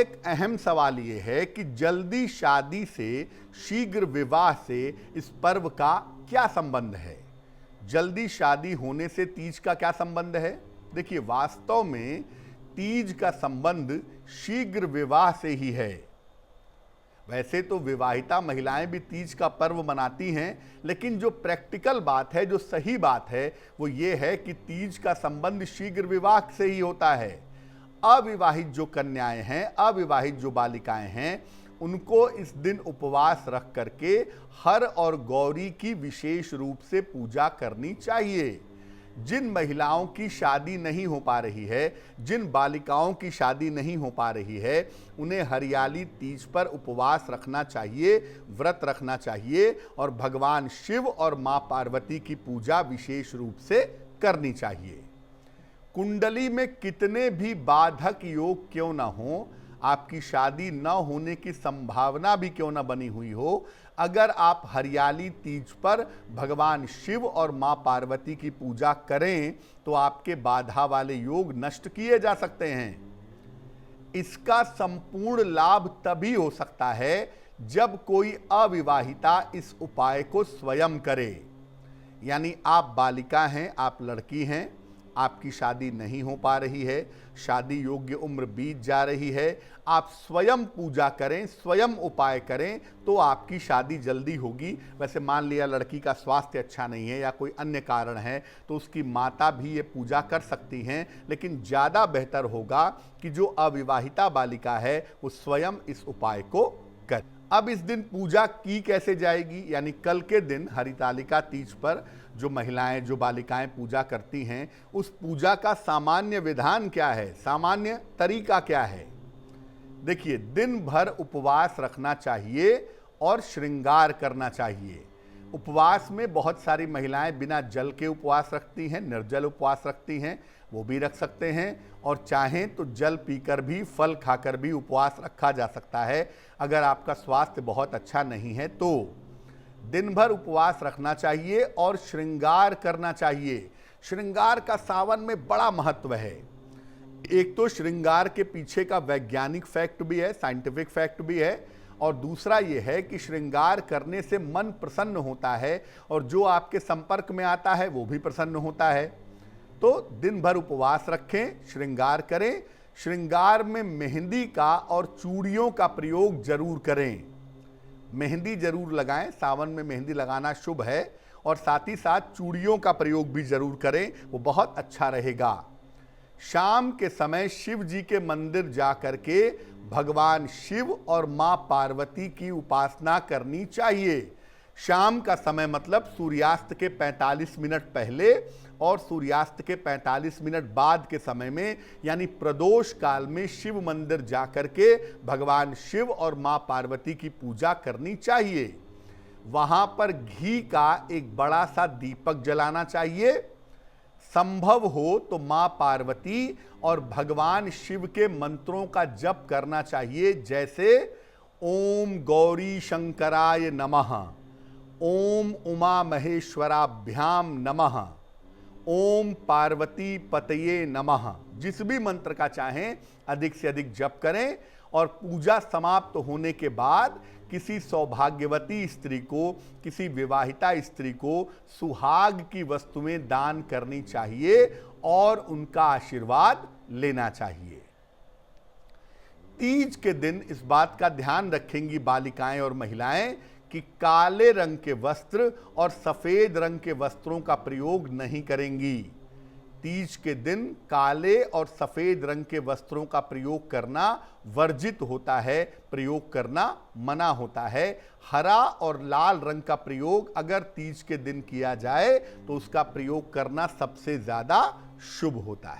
एक अहम सवाल ये है कि जल्दी शादी से, शीघ्र विवाह से इस पर्व का क्या संबंध है? जल्दी शादी होने से तीज का क्या संबंध है? देखिए, वास्तव में तीज का संबंध शीघ्र विवाह से ही है। वैसे तो विवाहिता महिलाएं भी तीज का पर्व मनाती हैं, लेकिन जो प्रैक्टिकल बात है, जो सही बात है, वो ये है कि तीज का संबंध शीघ्र विवाह से ही होता है। अविवाहित जो कन्याएं हैं, अविवाहित जो बालिकाएं हैं, उनको इस दिन उपवास रख करके हर और गौरी की विशेष रूप से पूजा करनी चाहिए। जिन महिलाओं की शादी नहीं हो पा रही है, जिन बालिकाओं की शादी नहीं हो पा रही है, उन्हें हरियाली तीज पर उपवास रखना चाहिए, व्रत रखना चाहिए और भगवान शिव और मां पार्वती की पूजा विशेष रूप से करनी चाहिए। कुंडली में कितने भी बाधक योग क्यों ना हो, आपकी शादी न होने की संभावना भी क्यों ना बनी हुई हो, अगर आप हरियाली तीज पर भगवान शिव और मां पार्वती की पूजा करें तो आपके बाधा वाले योग नष्ट किए जा सकते हैं। इसका संपूर्ण लाभ तभी हो सकता है जब कोई अविवाहिता इस उपाय को स्वयं करे। यानी आप बालिका हैं, आप लड़की हैं, आपकी शादी नहीं हो पा रही है, शादी योग्य उम्र बीत जा रही है, आप स्वयं पूजा करें, स्वयं उपाय करें तो आपकी शादी जल्दी होगी। वैसे मान लिया लड़की का स्वास्थ्य अच्छा नहीं है या कोई अन्य कारण है तो उसकी माता भी ये पूजा कर सकती हैं, लेकिन ज़्यादा बेहतर होगा कि जो अविवाहिता बालिका है वो स्वयं इस उपाय को करे। अब इस दिन पूजा की कैसे जाएगी? यानी कल के दिन हरितालिका तीज पर जो महिलाएं, जो बालिकाएं पूजा करती हैं, उस पूजा का सामान्य विधान क्या है, सामान्य तरीका क्या है? देखिए, दिन भर उपवास रखना चाहिए और श्रृंगार करना चाहिए। उपवास में बहुत सारी महिलाएं बिना जल के उपवास रखती हैं, निर्जल उपवास रखती हैं, वो भी रख सकते हैं, और चाहें तो जल पीकर भी, फल खाकर भी उपवास रखा जा सकता है। अगर आपका स्वास्थ्य बहुत अच्छा नहीं है तो दिन भर उपवास रखना चाहिए और श्रृंगार करना चाहिए। श्रृंगार का सावन में बड़ा महत्व है। एक तो श्रृंगार के पीछे का वैज्ञानिक फैक्ट भी है, साइंटिफिक फैक्ट भी है, और दूसरा ये है कि श्रृंगार करने से मन प्रसन्न होता है और जो आपके संपर्क में आता है वो भी प्रसन्न होता है। तो दिन भर उपवास रखें, श्रृंगार करें। श्रृंगार में मेहंदी का और चूड़ियों का प्रयोग जरूर करें। मेहंदी जरूर लगाएं, सावन में मेहंदी लगाना शुभ है, और साथ ही साथ चूड़ियों का प्रयोग भी जरूर करें, वो बहुत अच्छा रहेगा। शाम के समय शिव जी के मंदिर जा करके भगवान शिव और मां पार्वती की उपासना करनी चाहिए। शाम का समय मतलब सूर्यास्त के 45 मिनट पहले और सूर्यास्त के 45 मिनट बाद के समय में, यानी प्रदोष काल में शिव मंदिर जाकर के भगवान शिव और मां पार्वती की पूजा करनी चाहिए। वहां पर घी का एक बड़ा सा दीपक जलाना चाहिए। संभव हो तो मां पार्वती और भगवान शिव के मंत्रों का जप करना चाहिए, जैसे ओम गौरी शंकराय नमः, ओम उमा महेश्वराभ्याम नमः, ओम पार्वती पतये नमः। जिस भी मंत्र का चाहें अधिक से अधिक जप करें, और पूजा समाप्त होने के बाद किसी सौभाग्यवती स्त्री को, किसी विवाहिता स्त्री को सुहाग की वस्तुएं दान करनी चाहिए और उनका आशीर्वाद लेना चाहिए। तीज के दिन इस बात का ध्यान रखेंगी बालिकाएं और महिलाएं कि काले रंग के वस्त्र और सफेद रंग के वस्त्रों का प्रयोग नहीं करेंगी। तीज के दिन काले और सफेद रंग के वस्त्रों का प्रयोग करना वर्जित होता है, प्रयोग करना मना होता है। हरा और लाल रंग का प्रयोग अगर तीज के दिन किया जाए तो उसका प्रयोग करना सबसे ज्यादा शुभ होता है।